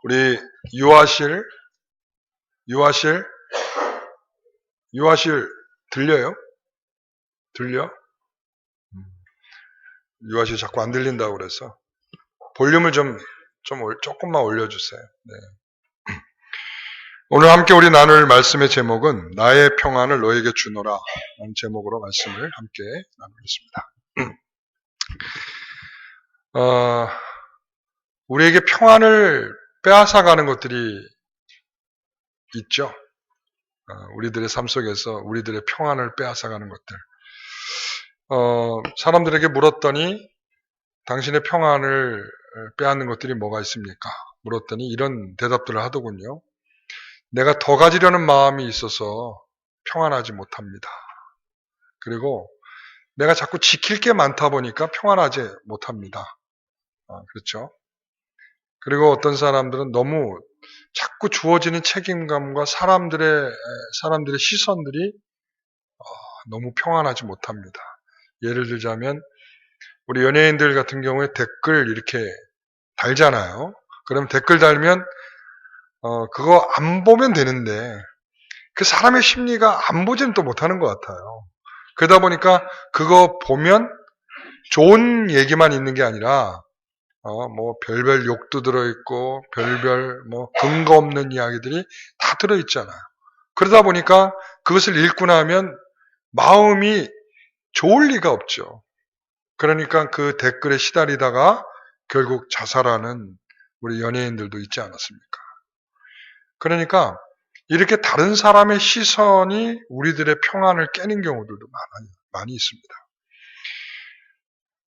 우리 유아실 들려요? 들려? 유아실 자꾸 안 들린다고 그래서 볼륨을 조금만 올려주세요. 네. 오늘 함께 우리 나눌 말씀의 제목은 나의 평안을 너에게 주노라 라는 제목으로 말씀을 함께 나누겠습니다. 우리에게 평안을 빼앗아가는 것들이 있죠. 우리들의 삶 속에서 우리들의 평안을 빼앗아가는 것들. 사람들에게 물었더니 당신의 평안을 빼앗는 것들이 뭐가 있습니까? 물었더니 이런 대답들을 하더군요. 내가 더 가지려는 마음이 있어서 평안하지 못합니다. 그리고 내가 자꾸 지킬 게 많다 보니까 평안하지 못합니다. 그렇죠? 그리고 어떤 사람들은 너무 자꾸 주어지는 책임감과 사람들의 시선들이 너무 평안하지 못합니다. 예를 들자면 우리 연예인들 같은 경우에 댓글 이렇게 달잖아요. 그럼 댓글 달면 그거 안 보면 되는데 그 사람의 심리가 안 보지는 또 못하는 것 같아요. 그러다 보니까 그거 보면 좋은 얘기만 있는 게 아니라 뭐 별별 욕도 들어있고 별별 뭐 근거 없는 이야기들이 다 들어있잖아요. 그러다 보니까 그것을 읽고 나면 마음이 좋을 리가 없죠. 그러니까 그 댓글에 시달리다가 결국 자살하는 우리 연예인들도 있지 않았습니까? 그러니까 이렇게 다른 사람의 시선이 우리들의 평안을 깨는 경우들도 많이 있습니다.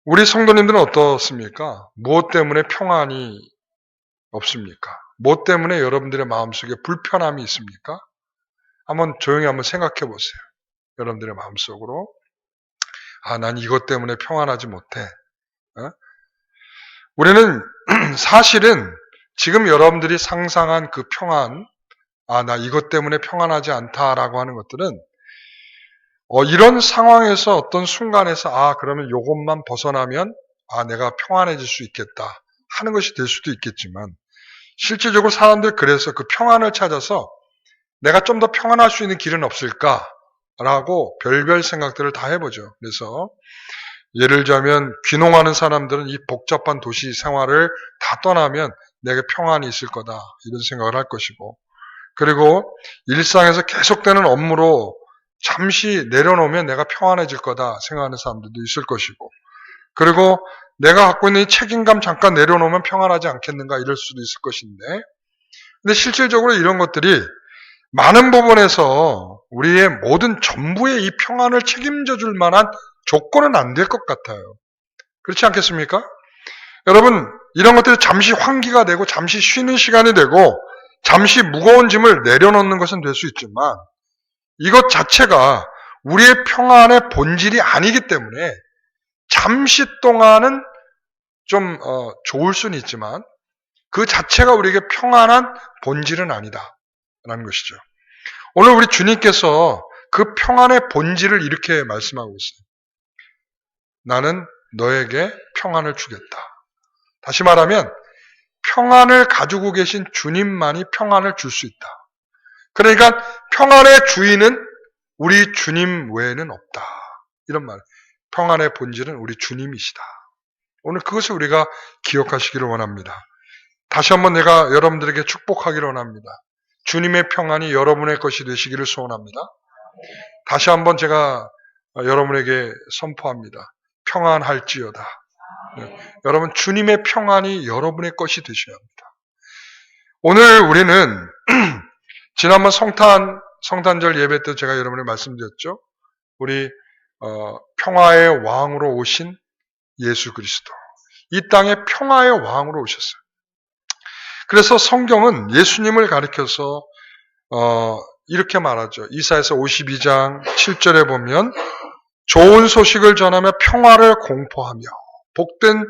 우리 성도님들은 어떻습니까? 무엇 때문에 평안이 없습니까? 무엇 때문에 여러분들의 마음속에 불편함이 있습니까? 조용히 한번 생각해 보세요. 여러분들의 마음속으로. 난 이것 때문에 평안하지 못해. 우리는 사실은 지금 여러분들이 상상한 그 평안, 나 이것 때문에 평안하지 않다라고 하는 것들은 이런 상황에서 어떤 순간에서 그러면 이것만 벗어나면 내가 평안해질 수 있겠다 하는 것이 될 수도 있겠지만 실질적으로 사람들 그래서 그 평안을 찾아서 내가 좀 더 평안할 수 있는 길은 없을까라고 별별 생각들을 다 해보죠. 그래서 예를 들자면 귀농하는 사람들은 이 복잡한 도시 생활을 다 떠나면 내게 평안이 있을 거다 이런 생각을 할 것이고, 그리고 일상에서 계속되는 업무로 잠시 내려놓으면 내가 평안해질 거다 생각하는 사람들도 있을 것이고, 그리고 내가 갖고 있는 이 책임감 잠깐 내려놓으면 평안하지 않겠는가 이럴 수도 있을 것인데, 근데 실질적으로 이런 것들이 많은 부분에서 우리의 모든 전부의 이 평안을 책임져 줄 만한 조건은 안 될 것 같아요. 그렇지 않겠습니까? 여러분, 이런 것들이 잠시 환기가 되고 잠시 쉬는 시간이 되고 잠시 무거운 짐을 내려놓는 것은 될 수 있지만 이것 자체가 우리의 평안의 본질이 아니기 때문에 잠시 동안은 좀 좋을 수는 있지만 그 자체가 우리에게 평안한 본질은 아니다라는 것이죠. 오늘 우리 주님께서 그 평안의 본질을 이렇게 말씀하고 있어요. 나는 너에게 평안을 주겠다. 다시 말하면 평안을 가지고 계신 주님만이 평안을 줄 수 있다. 그러니까 평안의 주인은 우리 주님 외에는 없다. 이런 말. 평안의 본질은 우리 주님이시다. 오늘 그것을 우리가 기억하시기를 원합니다. 다시 한번 내가 여러분들에게 축복하기를 원합니다. 주님의 평안이 여러분의 것이 되시기를 소원합니다. 다시 한번 제가 여러분에게 선포합니다. 평안할지어다. 여러분 주님의 평안이 여러분의 것이 되셔야 합니다. 오늘 우리는 지난번 성탄절 예배 때 제가 여러분에게 말씀드렸죠. 우리 평화의 왕으로 오신 예수 그리스도. 이 땅에 평화의 왕으로 오셨어요. 그래서 성경은 예수님을 가리켜서 이렇게 말하죠. 이사야서 52장 7절에 보면 좋은 소식을 전하며 평화를 공포하며 복된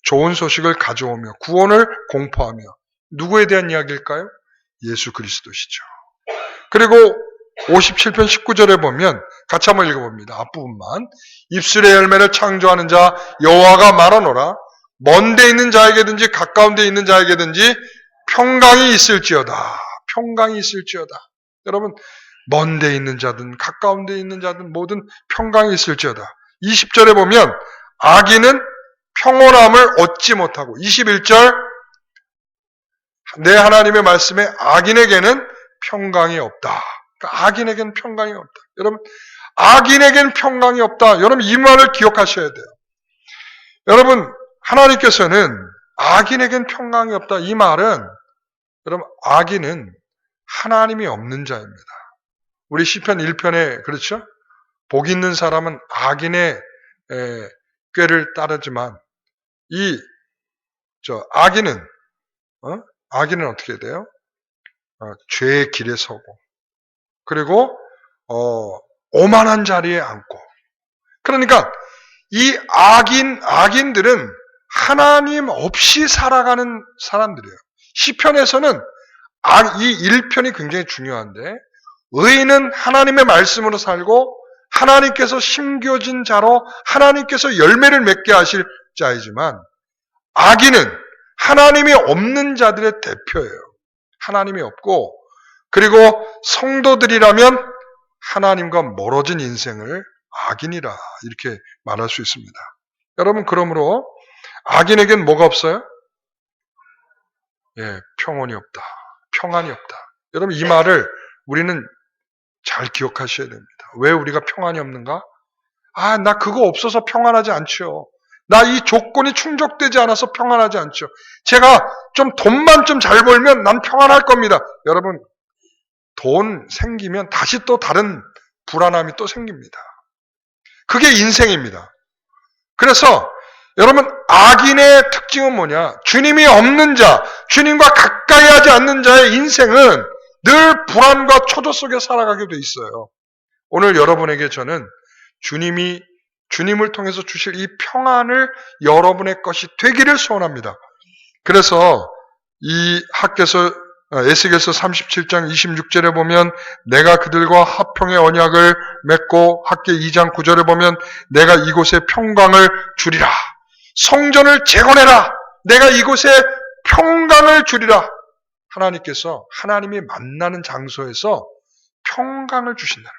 좋은 소식을 가져오며 구원을 공포하며 누구에 대한 이야기일까요? 예수 그리스도시죠. 그리고 57편 19절에 보면 같이 한번 읽어봅니다. 앞부분만. 입술의 열매를 창조하는 자 여호와가 말하노라. 먼 데 있는 자에게든지 가까운 데 있는 자에게든지 평강이 있을지어다. 평강이 있을지어다. 여러분, 먼 데 있는 자든 가까운 데 있는 자든 모든 평강이 있을지어다. 20절에 보면 악인은 평온함을 얻지 못하고, 21절 내 하나님의 말씀에 악인에게는 평강이 없다. 그러니까 악인에게는 평강이 없다. 여러분, 악인에게는 평강이 없다. 여러분, 이 말을 기억하셔야 돼요. 여러분, 하나님께서는 악인에게는 평강이 없다. 이 말은, 여러분, 악인은 하나님이 없는 자입니다. 우리 시편 1편에 그렇죠? 복 있는 사람은 악인의 꾀를 따르지만 악인은 어떻게 돼요? 죄의 길에 서고, 그리고 오만한 자리에 앉고. 그러니까 이 악인들은 하나님 없이 살아가는 사람들이에요. 시편에서는 이 1편이 굉장히 중요한데, 의인은 하나님의 말씀으로 살고 하나님께서 심겨진 자로 하나님께서 열매를 맺게 하실 자이지만, 악인은 하나님이 없는 자들의 대표예요. 하나님이 없고, 그리고 성도들이라면 하나님과 멀어진 인생을 악인이라 이렇게 말할 수 있습니다. 여러분, 그러므로 악인에겐 뭐가 없어요? 평온이 없다. 평안이 없다. 여러분, 이 말을 우리는 잘 기억하셔야 됩니다. 왜 우리가 평안이 없는가? 나 그거 없어서 평안하지 않죠. 나 이 조건이 충족되지 않아서 평안하지 않죠. 제가 좀 돈만 좀 잘 벌면 난 평안할 겁니다. 여러분, 돈 생기면 다시 또 다른 불안함이 또 생깁니다. 그게 인생입니다. 그래서 여러분, 악인의 특징은 뭐냐? 주님이 없는 자, 주님과 가까이 하지 않는 자의 인생은 늘 불안과 초조 속에 살아가게 돼 있어요. 오늘 여러분에게 저는 주님을 통해서 주실 이 평안을 여러분의 것이 되기를 소원합니다. 그래서 이 에스겔서 37장 26절에 보면 내가 그들과 화평의 언약을 맺고 학개 2장 9절에 보면 내가 이곳에 평강을 주리라. 성전을 재건해라. 내가 이곳에 평강을 주리라. 하나님께서 하나님이 만나는 장소에서 평강을 주신다는 거예요.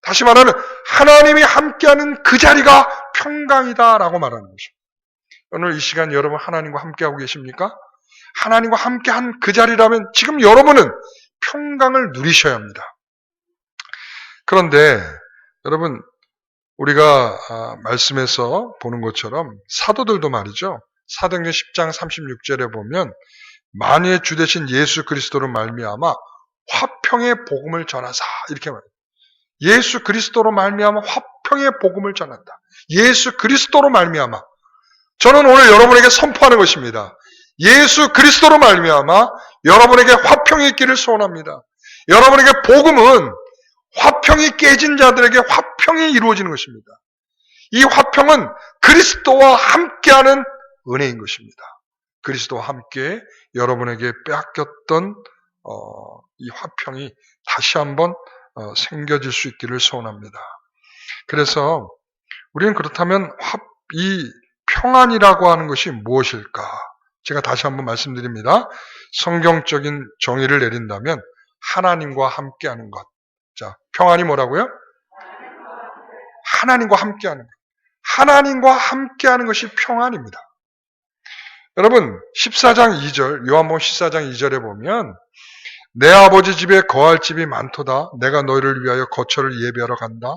다시 말하면 하나님이 함께하는 그 자리가 평강이다라고 말하는 것입니다. 오늘 이 시간 여러분 하나님과 함께하고 계십니까? 하나님과 함께한 그 자리라면 지금 여러분은 평강을 누리셔야 합니다. 그런데 여러분, 우리가 말씀에서 보는 것처럼 사도들도 말이죠. 사도행전 10장 36절에 보면 만유의 주 되신 예수 그리스도로 말미암아 화평의 복음을 전하사 이렇게 말해요. 예수 그리스도로 말미암아 화평의 복음을 전한다. 예수 그리스도로 말미암아. 저는 오늘 여러분에게 선포하는 것입니다. 예수 그리스도로 말미암아 여러분에게 화평이 있기를 소원합니다. 여러분에게 복음은 화평이 깨진 자들에게 화평이 이루어지는 것입니다. 이 화평은 그리스도와 함께하는 은혜인 것입니다. 그리스도와 함께 여러분에게 빼앗겼던 이 화평이 다시 한번 생겨질 수 있기를 소원합니다. 그래서 우리는 그렇다면 이 평안이라고 하는 것이 무엇일까? 제가 다시 한번 말씀드립니다. 성경적인 정의를 내린다면 하나님과 함께하는 것. 자, 평안이 뭐라고요? 하나님과 함께하는 것. 하나님과 함께하는 것이 평안입니다. 여러분, 14장 2절, 요한복음 14장 2절에 보면 내 아버지 집에 거할 집이 많도다. 내가 너희를 위하여 거처를 예비하러 간다.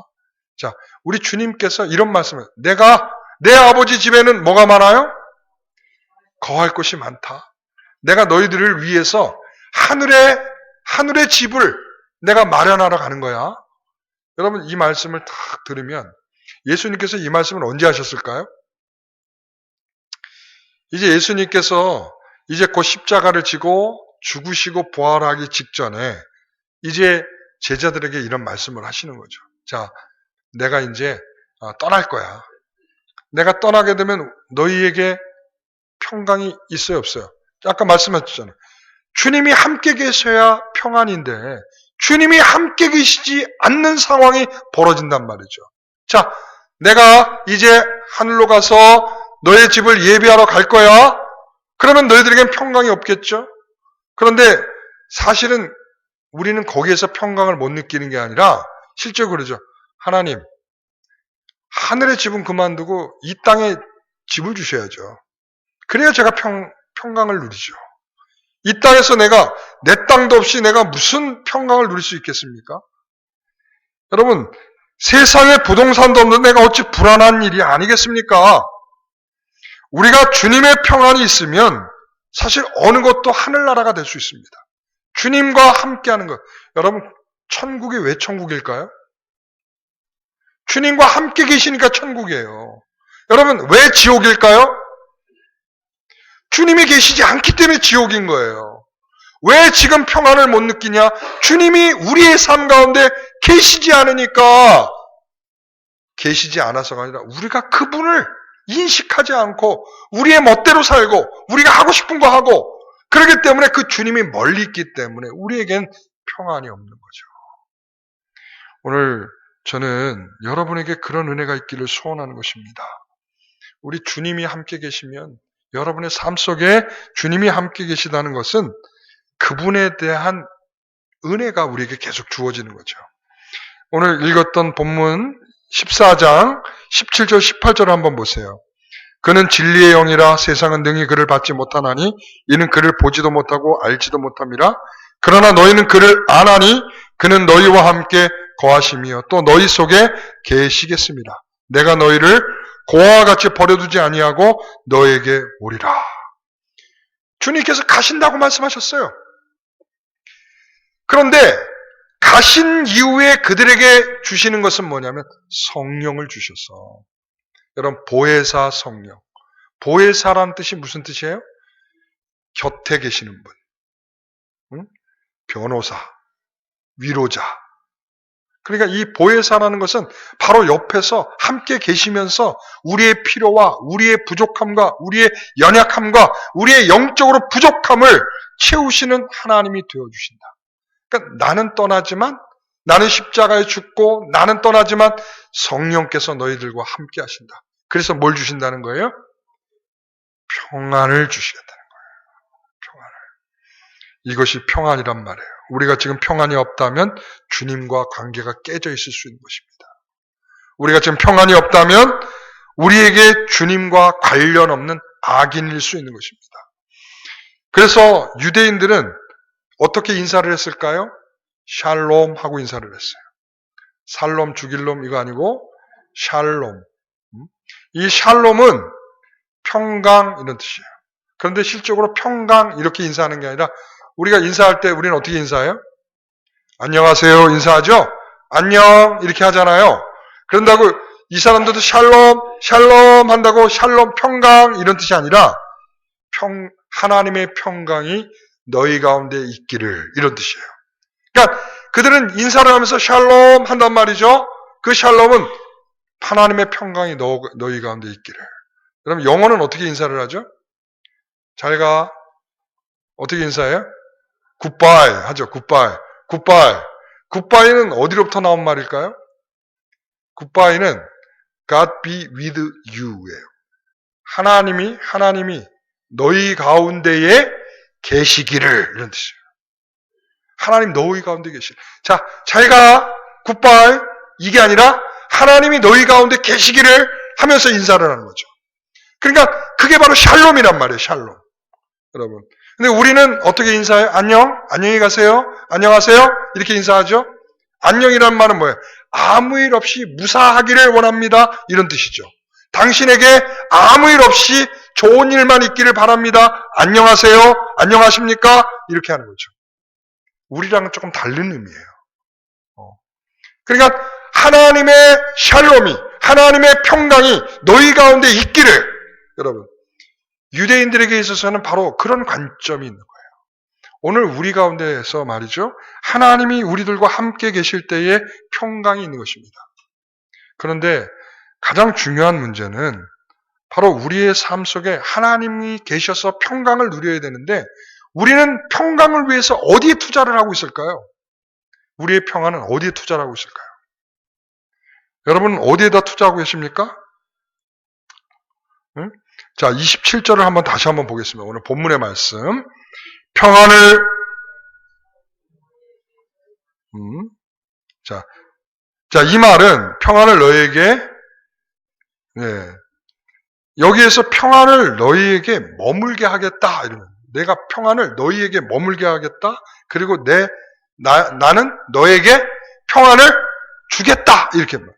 자, 우리 주님께서 이런 말씀을, 내 아버지 집에는 뭐가 많아요? 거할 곳이 많다. 내가 너희들을 위해서 하늘의 집을 내가 마련하러 가는 거야. 여러분, 이 말씀을 딱 들으면 예수님께서 이 말씀을 언제 하셨을까요? 이제 예수님께서 이제 곧 십자가를 지고 죽으시고 부활하기 직전에 이제 제자들에게 이런 말씀을 하시는 거죠. 자, 내가 이제 떠날 거야. 내가 떠나게 되면 너희에게 평강이 있어요, 없어요? 아까 말씀하셨잖아요. 주님이 함께 계셔야 평안인데 주님이 함께 계시지 않는 상황이 벌어진단 말이죠. 자, 내가 이제 하늘로 가서 너의 집을 예비하러 갈 거야. 그러면 너희들에겐 평강이 없겠죠? 그런데 사실은 우리는 거기에서 평강을 못 느끼는 게 아니라 실제로 그러죠. 하나님, 하늘의 집은 그만두고 이 땅에 집을 주셔야죠. 그래야 제가 평강을 누리죠. 이 땅에서 내가 내 땅도 없이 내가 무슨 평강을 누릴 수 있겠습니까? 여러분, 세상에 부동산도 없는 내가 어찌 불안한 일이 아니겠습니까? 우리가 주님의 평안이 있으면 사실 어느 것도 하늘나라가 될 수 있습니다. 주님과 함께하는 것. 여러분, 천국이 왜 천국일까요? 주님과 함께 계시니까 천국이에요. 여러분, 왜 지옥일까요? 주님이 계시지 않기 때문에 지옥인 거예요. 왜 지금 평안을 못 느끼냐? 주님이 우리의 삶 가운데 계시지 않으니까, 계시지 않아서가 아니라 우리가 그분을 인식하지 않고 우리의 멋대로 살고 우리가 하고 싶은 거 하고 그렇기 때문에 그 주님이 멀리 있기 때문에 우리에겐 평안이 없는 거죠. 오늘 저는 여러분에게 그런 은혜가 있기를 소원하는 것입니다. 우리 주님이 함께 계시면 여러분의 삶 속에 주님이 함께 계시다는 것은 그분에 대한 은혜가 우리에게 계속 주어지는 거죠. 오늘 읽었던 본문 14장 17절 18절을 한번 보세요. 그는 진리의 영이라 세상은 능히 그를 받지 못하나니 이는 그를 보지도 못하고 알지도 못함이라. 그러나 너희는 그를 아나니 그는 너희와 함께 거하시며 또 너희 속에 계시겠습니다. 내가 너희를 고아와 같이 버려두지 아니하고 너에게 오리라. 주님께서 가신다고 말씀하셨어요. 그런데 가신 이후에 그들에게 주시는 것은 뭐냐면 성령을 주셔서, 여러분, 보혜사 성령. 보혜사라는 뜻이 무슨 뜻이에요? 곁에 계시는 분. 응? 변호사, 위로자. 그러니까 이 보혜사라는 것은 바로 옆에서 함께 계시면서 우리의 필요와 우리의 부족함과 우리의 연약함과 우리의 영적으로 부족함을 채우시는 하나님이 되어주신다. 그러니까 나는 떠나지만, 나는 십자가에 죽고 나는 떠나지만 성령께서 너희들과 함께 하신다. 그래서 뭘 주신다는 거예요? 평안을 주시겠다는 거예요. 평안을. 이것이 평안이란 말이에요. 우리가 지금 평안이 없다면 주님과 관계가 깨져 있을 수 있는 것입니다. 우리가 지금 평안이 없다면 우리에게 주님과 관련 없는 악인일 수 있는 것입니다. 그래서 유대인들은 어떻게 인사를 했을까요? 샬롬 하고 인사를 했어요. 살롬 죽일 놈 이거 아니고 샬롬. 이 샬롬은 평강 이런 뜻이에요. 그런데 실적으로 평강 이렇게 인사하는 게 아니라 우리가 인사할 때 우리는 어떻게 인사해요? 안녕하세요 인사하죠? 안녕 이렇게 하잖아요. 그런다고 이 사람들도 샬롬 샬롬 한다고 샬롬 평강 이런 뜻이 아니라 하나님의 평강이 너희 가운데 있기를 이런 뜻이에요. 그러니까 그들은 인사를 하면서 샬롬 한단 말이죠. 그 샬롬은 하나님의 평강이 너희 가운데 있기를. 그럼 영어는 어떻게 인사를 하죠? 잘 가. 어떻게 인사해요? 굿바이 하죠. 굿바이. 굿바이. 굿바이는 어디로부터 나온 말일까요? 굿바이는 God be with you예요. 하나님이 너희 가운데에 계시기를 이런 뜻이에요. 하나님 너희 가운데 계시기를. 자, 잘 가. 굿바이. 이게 아니라 하나님이 너희 가운데 계시기를 하면서 인사를 하는 거죠. 그러니까 그게 바로 샬롬이란 말이에요. 샬롬. 여러분. 근데 우리는 어떻게 인사해요? 안녕? 안녕히 가세요? 안녕하세요? 이렇게 인사하죠? 안녕이란 말은 뭐예요? 아무 일 없이 무사하기를 원합니다. 이런 뜻이죠. 당신에게 아무 일 없이 좋은 일만 있기를 바랍니다. 안녕하세요? 안녕하십니까? 이렇게 하는 거죠. 우리랑은 조금 다른 의미예요. 그러니까 하나님의 샬롬이, 하나님의 평강이 너희 가운데 있기를, 여러분, 유대인들에게 있어서는 바로 그런 관점이 있는 거예요. 오늘 우리 가운데에서 말이죠. 하나님이 우리들과 함께 계실 때에 평강이 있는 것입니다. 그런데 가장 중요한 문제는 바로 우리의 삶 속에 하나님이 계셔서 평강을 누려야 되는데 우리는 평강을 위해서 어디에 투자를 하고 있을까요? 우리의 평안은 어디에 투자를 하고 있을까요? 여러분 어디에다 투자하고 계십니까? 응? 자, 27절을 다시 한번 보겠습니다. 오늘 본문의 말씀. 평안을, 자, 이 말은 평안을 너희에게, 여기에서 평안을 너희에게 머물게 하겠다. 이러면 내가 평안을 너희에게 머물게 하겠다. 그리고 나는 너에게 평안을 주겠다. 이렇게 말.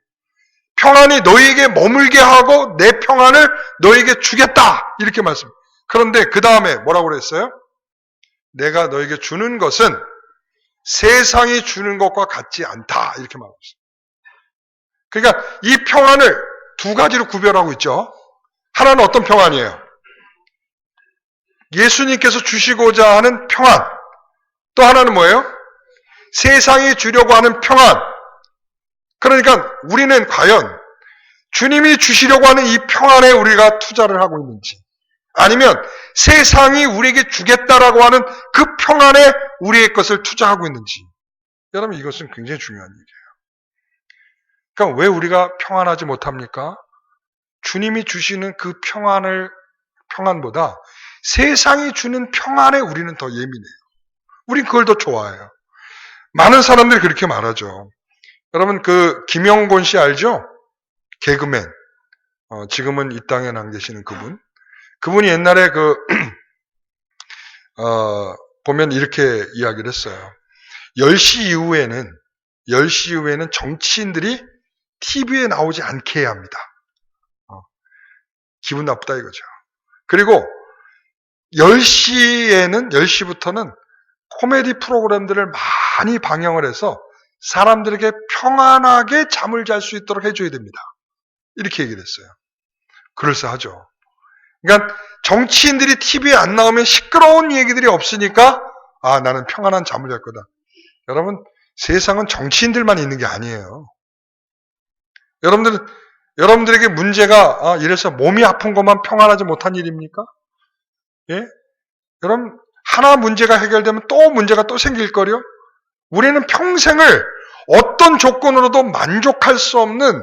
평안이 너희에게 머물게 하고 내 평안을 너희에게 주겠다. 이렇게 말씀. 그런데 그 다음에 뭐라고 그랬어요? 내가 너에게 주는 것은 세상이 주는 것과 같지 않다. 이렇게 말하고 있어요. 그러니까 이 평안을 두 가지로 구별하고 있죠. 하나는 어떤 평안이에요? 예수님께서 주시고자 하는 평안. 또 하나는 뭐예요? 세상이 주려고 하는 평안. 그러니까 우리는 과연 주님이 주시려고 하는 이 평안에 우리가 투자를 하고 있는지, 아니면 세상이 우리에게 주겠다라고 하는 그 평안에 우리의 것을 투자하고 있는지, 여러분 이것은 굉장히 중요한 일이에요. 그러니까 왜 우리가 평안하지 못합니까? 주님이 주시는 그 평안보다 세상이 주는 평안에 우리는 더 예민해요. 우린 그걸 더 좋아해요. 많은 사람들이 그렇게 말하죠. 여러분 그 김영곤 씨 알죠? 개그맨. 지금은 이 땅에 안 계시는 그분. 그분이 옛날에 보면 이렇게 이야기를 했어요. 10시 이후에는 정치인들이 TV에 나오지 않게 해야 합니다. 기분 나쁘다 이거죠. 그리고 10시부터는 코미디 프로그램들을 많이 방영을 해서 사람들에게 평안하게 잠을 잘 수 있도록 해줘야 됩니다. 이렇게 얘기를 했어요. 그럴싸하죠. 그러니까 정치인들이 TV에 안 나오면 시끄러운 얘기들이 없으니까 나는 평안한 잠을 잘 거다. 여러분 세상은 정치인들만 있는 게 아니에요. 여러분들에게 문제가 이래서 몸이 아픈 것만 평안하지 못한 일입니까? 예? 여러분 하나 문제가 해결되면 또 문제가 또 생길 거요. 우리는 평생을 어떤 조건으로도 만족할 수 없는,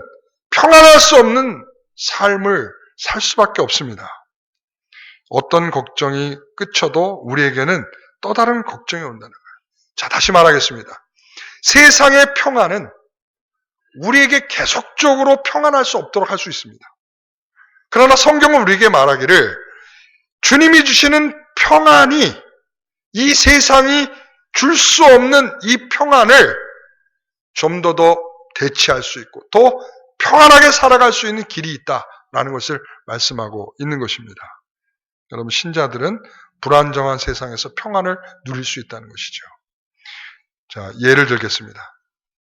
평안할 수 없는 삶을 살 수밖에 없습니다. 어떤 걱정이 그쳐도 우리에게는 또 다른 걱정이 온다는 거예요. 자, 다시 말하겠습니다. 세상의 평안은 우리에게 계속적으로 평안할 수 없도록 할 수 있습니다. 그러나 성경은 우리에게 말하기를 주님이 주시는 평안이 이 세상이 줄 수 없는 이 평안을 좀 더 대체할 수 있고 더 평안하게 살아갈 수 있는 길이 있다라는 것을 말씀하고 있는 것입니다. 여러분 신자들은 불안정한 세상에서 평안을 누릴 수 있다는 것이죠. 자, 예를 들겠습니다.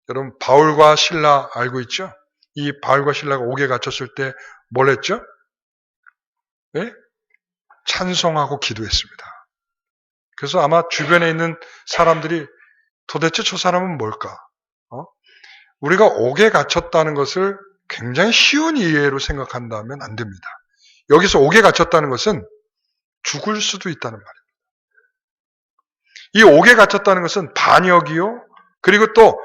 여러분 바울과 실라 알고 있죠? 이 바울과 실라가 옥에 갇혔을 때 뭘 했죠? 네? 찬송하고 기도했습니다. 그래서 아마 주변에 있는 사람들이 도대체 저 사람은 뭘까? 우리가 옥에 갇혔다는 것을 굉장히 쉬운 이해로 생각한다면 안 됩니다. 여기서 옥에 갇혔다는 것은 죽을 수도 있다는 말입니다. 이 옥에 갇혔다는 것은 반역이요. 그리고 또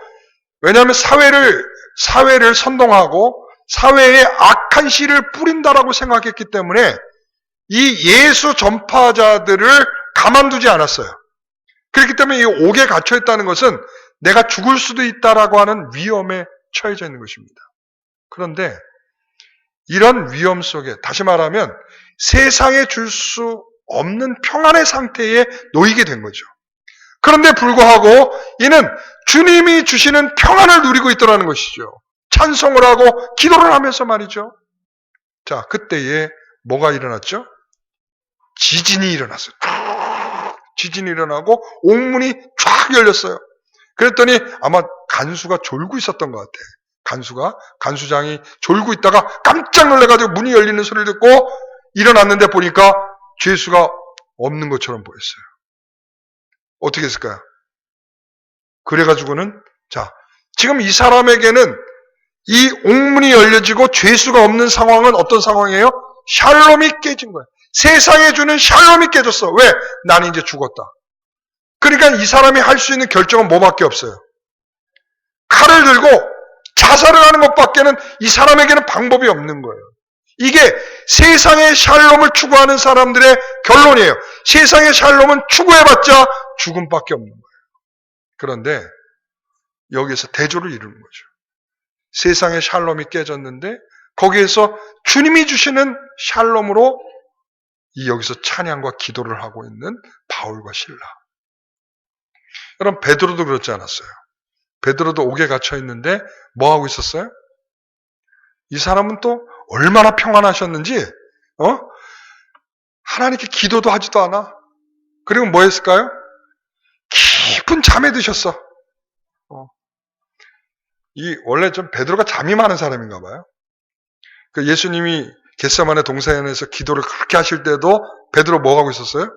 왜냐하면 사회를 선동하고 사회에 악한 씨를 뿌린다라고 생각했기 때문에 이 예수 전파자들을 가만두지 않았어요. 그렇기 때문에 이 옥에 갇혀 있다는 것은 내가 죽을 수도 있다라고 하는 위험에 처해져 있는 것입니다. 그런데 이런 위험 속에 다시 말하면 세상에 줄 수 없는 평안의 상태에 놓이게 된 거죠. 그런데 불구하고 이는 주님이 주시는 평안을 누리고 있더라는 것이죠. 찬송을 하고 기도를 하면서 말이죠. 자, 그때에 뭐가 일어났죠? 지진이 일어났어요. 지진이 일어나고 옥문이 쫙 열렸어요. 그랬더니 아마 간수가 졸고 있었던 것 같아. 간수장이 졸고 있다가 깜짝 놀라가지고 문이 열리는 소리를 듣고 일어났는데 보니까 죄수가 없는 것처럼 보였어요. 어떻게 했을까요? 그래가지고는 지금 이 사람에게는 이 옥문이 열려지고 죄수가 없는 상황은 어떤 상황이에요? 샬롬이 깨진 거예요. 세상에 주는 샬롬이 깨졌어. 왜? 나는 이제 죽었다. 그러니까 이 사람이 할 수 있는 결정은 뭐밖에 없어요? 칼을 들고 자살을 하는 것밖에는 이 사람에게는 방법이 없는 거예요. 이게 세상의 샬롬을 추구하는 사람들의 결론이에요. 세상의 샬롬은 추구해봤자 죽음밖에 없는 거예요. 그런데 여기에서 대조를 이루는 거죠. 세상의 샬롬이 깨졌는데 거기에서 주님이 주시는 샬롬으로 여기서 찬양과 기도를 하고 있는 바울과 실라. 여러분, 베드로도 그렇지 않았어요. 베드로도 옥에 갇혀 있는데 뭐 하고 있었어요? 이 사람은 또 얼마나 평안하셨는지 하나님께 기도도 하지도 않아. 그리고 뭐 했을까요? 깊은 잠에 드셨어. 원래 좀 베드로가 잠이 많은 사람인가 봐요. 그 예수님이 겟세마네 동산에서 기도를 그렇게 하실 때도 베드로 뭐 하고 있었어요?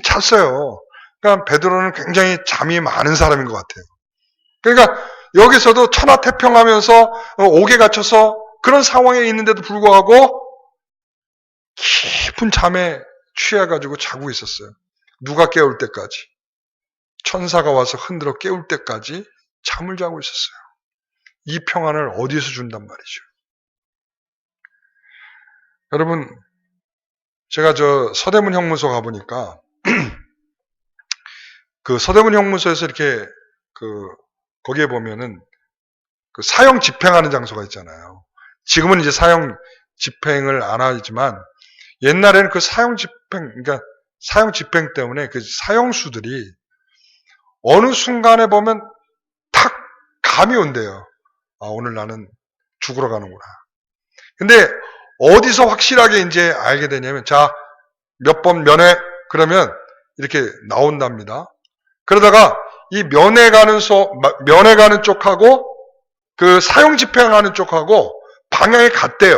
잤어요. 그러니까 베드로는 굉장히 잠이 많은 사람인 것 같아요. 그러니까 여기서도 천하태평하면서 옥에 갇혀서 그런 상황에 있는데도 불구하고 깊은 잠에 취해가지고 자고 있었어요. 누가 깨울 때까지. 천사가 와서 흔들어 깨울 때까지 잠을 자고 있었어요. 이 평안을 어디서 준단 말이죠. 여러분, 제가 서대문 형무소 가보니까 그 서대문 형무소에서 이렇게 거기에 보면은 그 사형 집행하는 장소가 있잖아요. 지금은 이제 사형 집행을 안 하지만 옛날에는 그 사형 집행 때문에 그 사형수들이 어느 순간에 보면 탁 감이 온대요. 아, 오늘 나는 죽으러 가는구나. 근데 어디서 확실하게 이제 알게 되냐면, 자, 몇 번 면회, 그러면 이렇게 나온답니다. 그러다가 이 면회 가는 쪽하고 그 사형 집행하는 쪽하고 방향이 같대요.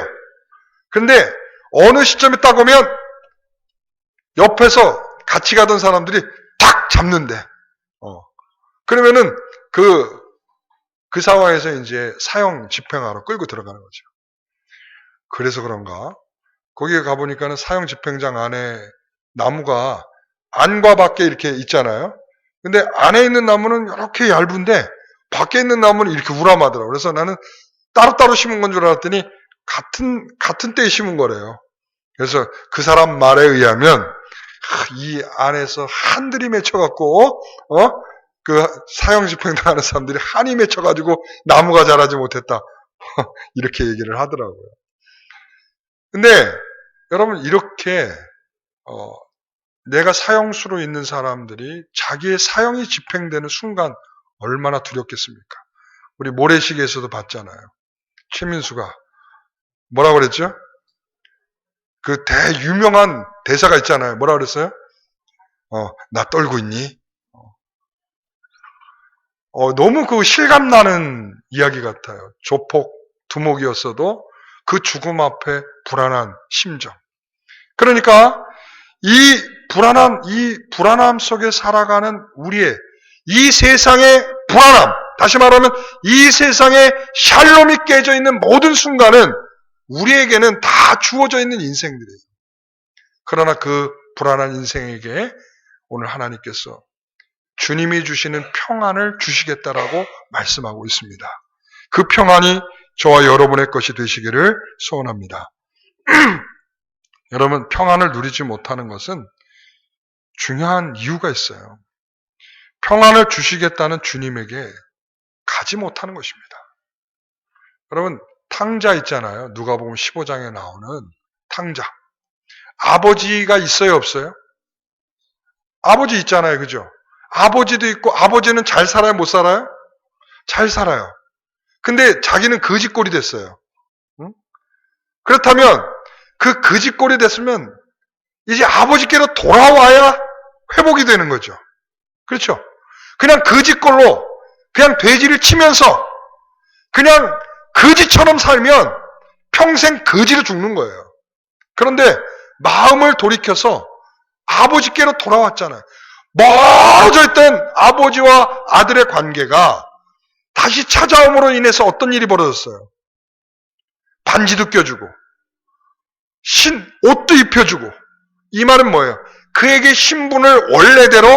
근데 어느 시점에 딱 오면 옆에서 같이 가던 사람들이 탁 잡는데, 그러면은 그 상황에서 이제 사형 집행하러 끌고 들어가는 거죠. 그래서 그런가? 거기에 가보니까는 사형 집행장 안에 나무가 안과 밖에 이렇게 있잖아요. 근데 안에 있는 나무는 이렇게 얇은데 밖에 있는 나무는 이렇게 우람하더라고요. 그래서 나는 따로따로 심은 건 줄 알았더니 같은 때에 심은 거래요. 그래서 그 사람 말에 의하면 이 안에서 한들이 맺혀갖고 그 사형 집행 당하는 사람들이 한이 맺혀가지고 나무가 자라지 못했다. 이렇게 얘기를 하더라고요. 근데 여러분, 이렇게 내가 사형수로 있는 사람들이 자기의 사형이 집행되는 순간 얼마나 두렵겠습니까? 우리 모래시계에서도 봤잖아요. 최민수가 뭐라고 그랬죠? 그 대유명한 대사가 있잖아요. 뭐라고 그랬어요? 나 떨고 있니? 너무 그 실감나는 이야기 같아요. 조폭, 두목이었어도 그 죽음 앞에 불안한 심정. 그러니까 이 불안함 속에 살아가는 우리의 이 세상의 불안함, 다시 말하면 이 세상에 샬롬이 깨져 있는 모든 순간은 우리에게는 다 주어져 있는 인생들이에요. 그러나 그 불안한 인생에게 오늘 하나님께서 주님이 주시는 평안을 주시겠다라고 말씀하고 있습니다. 그 평안이 저와 여러분의 것이 되시기를 소원합니다. 여러분, 평안을 누리지 못하는 것은 중요한 이유가 있어요. 평안을 주시겠다는 주님에게 가지 못하는 것입니다. 여러분, 탕자 있잖아요. 누가복음 15장에 나오는 탕자. 아버지가 있어요, 없어요? 아버지 있잖아요, 그죠? 아버지도 있고, 아버지는 잘 살아요, 못 살아요? 잘 살아요. 근데 자기는 거지꼴이 됐어요. 응? 그렇다면 그 거지꼴이 됐으면 이제 아버지께로 돌아와야 회복이 되는 거죠. 그렇죠? 그냥 거지꼴로 그냥 돼지를 치면서 그냥 거지처럼 살면 평생 거지로 죽는 거예요. 그런데 마음을 돌이켜서 아버지께로 돌아왔잖아요. 멀어져 있던 아버지와 아들의 관계가 다시 찾아옴으로 인해서 어떤 일이 벌어졌어요? 반지도 껴주고 옷도 입혀주고. 이 말은 뭐예요? 그에게 신분을 원래대로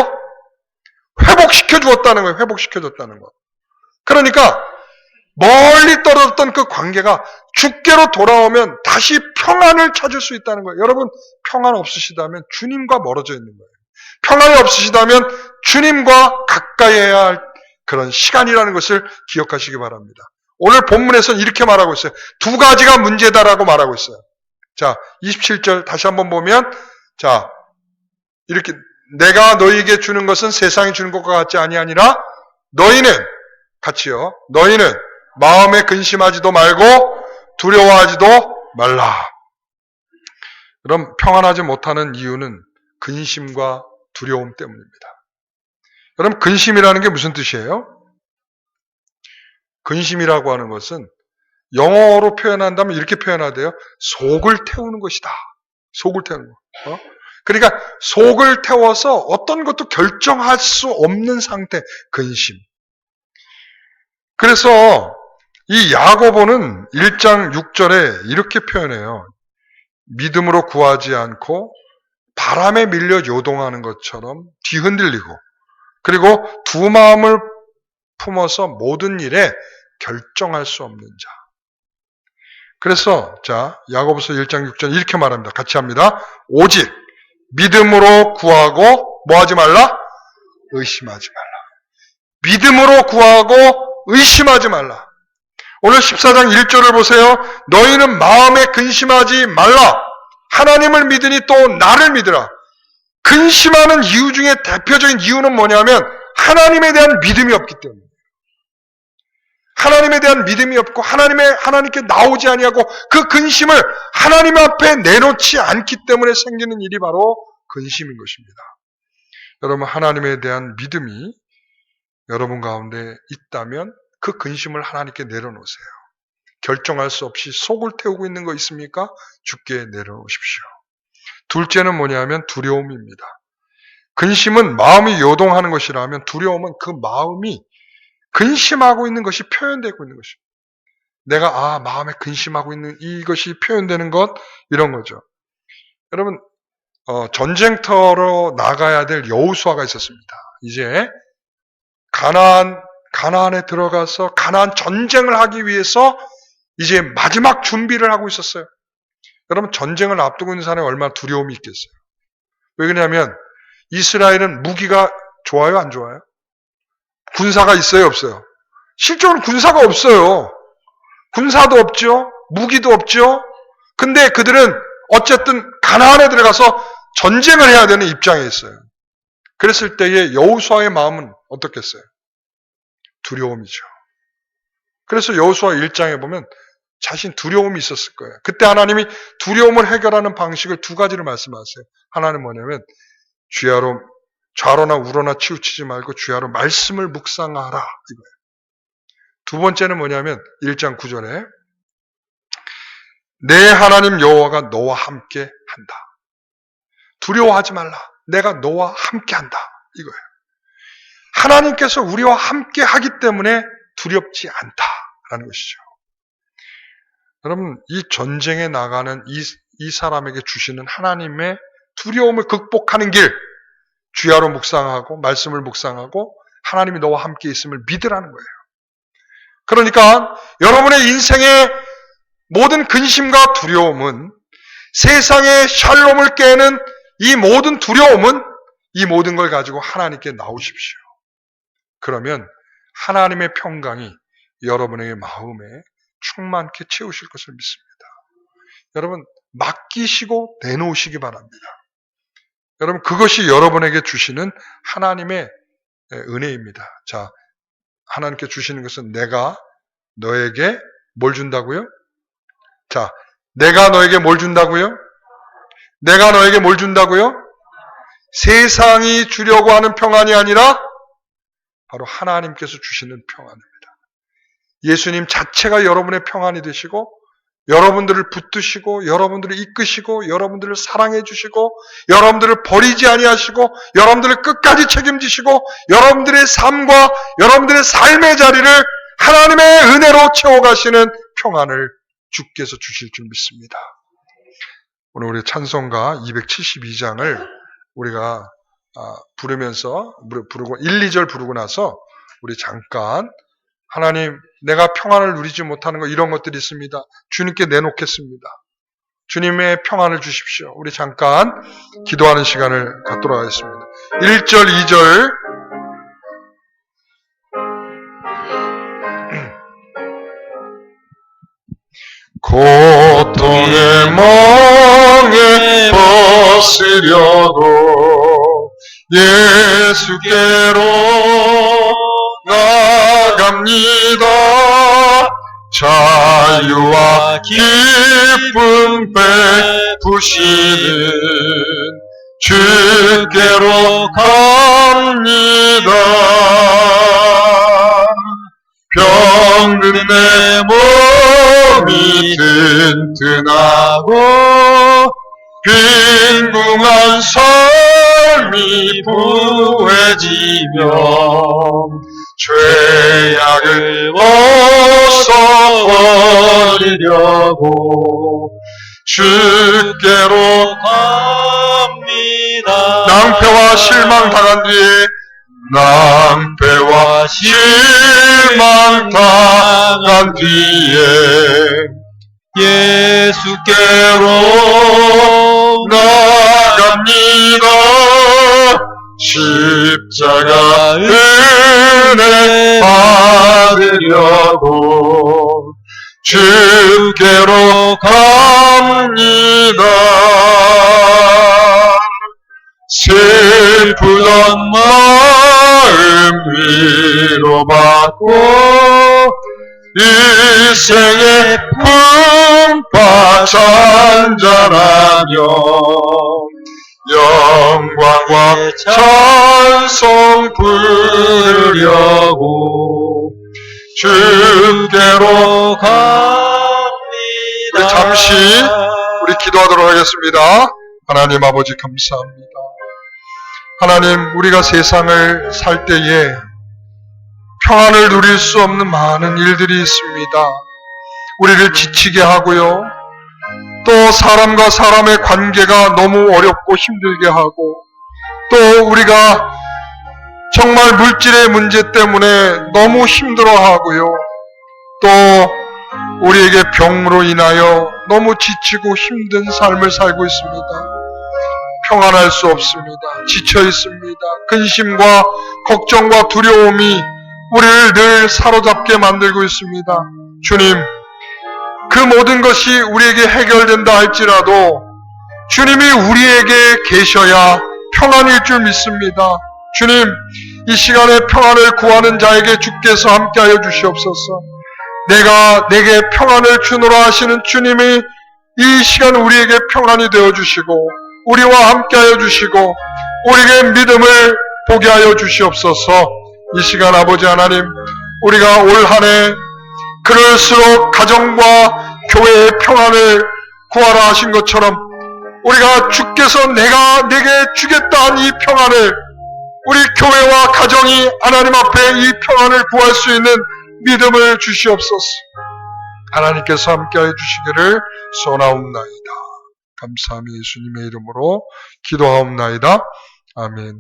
회복시켜 주었다는 거예요. 회복시켜 줬다는 거. 그러니까 멀리 떨어졌던 그 관계가 주께로 돌아오면 다시 평안을 찾을 수 있다는 거예요. 여러분, 평안 없으시다면 주님과 멀어져 있는 거예요. 평안이 없으시다면 주님과 가까이 해야 할 그런 시간이라는 것을 기억하시기 바랍니다. 오늘 본문에서는 이렇게 말하고 있어요. 두 가지가 문제다라고 말하고 있어요. 자, 27절 다시 한번 보면, 자, 이렇게 내가 너희에게 주는 것은 세상이 주는 것과 같지 아니하니라. 너희는 같이요. 너희는 마음에 근심하지도 말고 두려워하지도 말라. 그럼 평안하지 못하는 이유는 근심과 두려움 때문입니다. 여러분, 근심이라는 게 무슨 뜻이에요? 근심이라고 하는 것은 영어로 표현한다면 이렇게 표현하대요. 속을 태우는 것이다. 속을 태우는 거. 그러니까 속을 태워서 어떤 것도 결정할 수 없는 상태, 근심. 그래서 이 야고보는 1장 6절에 이렇게 표현해요. 믿음으로 구하지 않고 바람에 밀려 요동하는 것처럼 뒤흔들리고, 그리고 두 마음을 품어서 모든 일에 결정할 수 없는 자. 그래서 자, 야고보서 1장 6절 이렇게 말합니다. 같이 합니다. 오직 믿음으로 구하고 뭐 하지 말라? 의심하지 말라. 믿음으로 구하고 의심하지 말라. 오늘 14장 1절을 보세요. 너희는 마음에 근심하지 말라. 하나님을 믿으니 또 나를 믿으라. 근심하는 이유 중에 대표적인 이유는 뭐냐면 하나님에 대한 믿음이 없기 때문이에요. 하나님에 대한 믿음이 없고 하나님께 나오지 아니하고 그 근심을 하나님 앞에 내놓지 않기 때문에 생기는 일이 바로 근심인 것입니다. 여러분, 하나님에 대한 믿음이 여러분 가운데 있다면 그 근심을 하나님께 내려놓으세요. 결정할 수 없이 속을 태우고 있는 거 있습니까? 주께 내려놓으십시오. 둘째는 뭐냐면 두려움입니다. 근심은 마음이 요동하는 것이라면 두려움은 그 마음이 근심하고 있는 것이 표현되고 있는 것입니다. 내가 마음에 근심하고 있는 이것이 표현되는 것, 이런 거죠. 여러분, 전쟁터로 나가야 될 여호수아가 있었습니다. 이제 가나안에 들어가서 가나안 전쟁을 하기 위해서 이제 마지막 준비를 하고 있었어요. 여러분, 전쟁을 앞두고 있는 사람이 얼마나 두려움이 있겠어요. 왜 그러냐면 이스라엘은 무기가 좋아요, 안 좋아요? 군사가 있어요, 없어요? 실적으로 군사가 없어요. 군사도 없죠. 무기도 없죠. 근데 그들은 어쨌든 가나안에 들어가서 전쟁을 해야 되는 입장에 있어요. 그랬을 때에 여호수아의 마음은 어떻겠어요? 두려움이죠. 그래서 여호수아 1장에 보면 자신 두려움이 있었을 거예요. 그때 하나님이 두려움을 해결하는 방식을 두 가지를 말씀하세요. 하나는 뭐냐면 주야로 좌로나 우로나 치우치지 말고 주야로 말씀을 묵상하라, 이거예요. 두 번째는 뭐냐면 1장 9절에 내 하나님 여호와가 너와 함께 한다. 두려워하지 말라. 내가 너와 함께 한다, 이거예요. 하나님께서 우리와 함께 하기 때문에 두렵지 않다라는 것이죠. 여러분, 이 전쟁에 나가는 이 사람에게 주시는 하나님의 두려움을 극복하는 길, 주야로 묵상하고 말씀을 묵상하고 하나님이 너와 함께 있음을 믿으라는 거예요. 그러니까 여러분의 인생의 모든 근심과 두려움은, 세상의 샬롬을 깨는 이 모든 두려움은, 이 모든 걸 가지고 하나님께 나오십시오. 그러면 하나님의 평강이 여러분의 마음에 충만케 채우실 것을 믿습니다. 여러분, 맡기시고 내놓으시기 바랍니다. 여러분, 그것이 여러분에게 주시는 하나님의 은혜입니다. 자, 하나님께 주시는 것은 내가 너에게 뭘 준다고요? 자, 내가 너에게 뭘 준다고요? 내가 너에게 뭘 준다고요? 세상이 주려고 하는 평안이 아니라 바로 하나님께서 주시는 평안입니다. 예수님 자체가 여러분의 평안이 되시고 여러분들을 붙드시고 여러분들을 이끄시고 여러분들을 사랑해 주시고 여러분들을 버리지 아니하시고 여러분들을 끝까지 책임지시고 여러분들의 삶과 여러분들의 삶의 자리를 하나님의 은혜로 채워가시는 평안을 주께서 주실 줄 믿습니다. 오늘 우리 찬송가 272장을 우리가 부르고 1, 2절 부르고 나서 우리 잠깐 하나님, 내가 평안을 누리지 못하는 거 이런 것들이 있습니다. 주님께 내놓겠습니다. 주님의 평안을 주십시오. 우리 잠깐 기도하는 시간을 갖도록 하겠습니다. 1절, 2절 고통의 멍에 벗으려고 예수께로 나갑니다. 자유와 기쁨 베푸시는 주께로 갑니다. 병든 내 몸이 튼튼하고 빈궁한 삶이 부해지며 죄악을 벗어버리려고 주께로 갑니다. 낭패와 실망 당한 뒤에 낭패와 실망 당한 뒤에 예수께로 나갑니다. 십자가 은혜 받으려고 주께로 갑니다. 슬프던 마음 위로받고 일생의 풍파 잔잔하며 영광과 찬송 부르려고 주께로 갑니다. 잠시 우리 기도하도록 하겠습니다. 하나님 아버지 감사합니다. 하나님, 우리가 세상을 살 때에 평안을 누릴 수 없는 많은 일들이 있습니다. 우리를 지치게 하고요. 또 사람과 사람의 관계가 너무 어렵고 힘들게 하고, 또 우리가 정말 물질의 문제 때문에 너무 힘들어하고요. 또 우리에게 병으로 인하여 너무 지치고 힘든 삶을 살고 있습니다. 평안할 수 없습니다. 지쳐 있습니다. 근심과 걱정과 두려움이 우리를 늘 사로잡게 만들고 있습니다. 주님, 그 모든 것이 우리에게 해결된다 할지라도 주님이 우리에게 계셔야 평안일 줄 믿습니다. 주님, 이 시간에 평안을 구하는 자에게 주께서 함께하여 주시옵소서. 내게 평안을 주노라 하시는 주님이 이 시간 우리에게 평안이 되어주시고 우리와 함께하여 주시고 우리에게 믿음을 보게 하여 주시옵소서. 이 시간 아버지 하나님, 우리가 올 한 해 그럴수록 가정과 교회의 평안을 구하라 하신 것처럼 우리가 주께서 내가 내게 주겠다 한 이 평안을, 우리 교회와 가정이 하나님 앞에 이 평안을 구할 수 있는 믿음을 주시옵소서. 하나님께서 함께하여 주시기를 소원하옵나이다. 감사함이 예수님의 이름으로 기도하옵나이다. 아멘.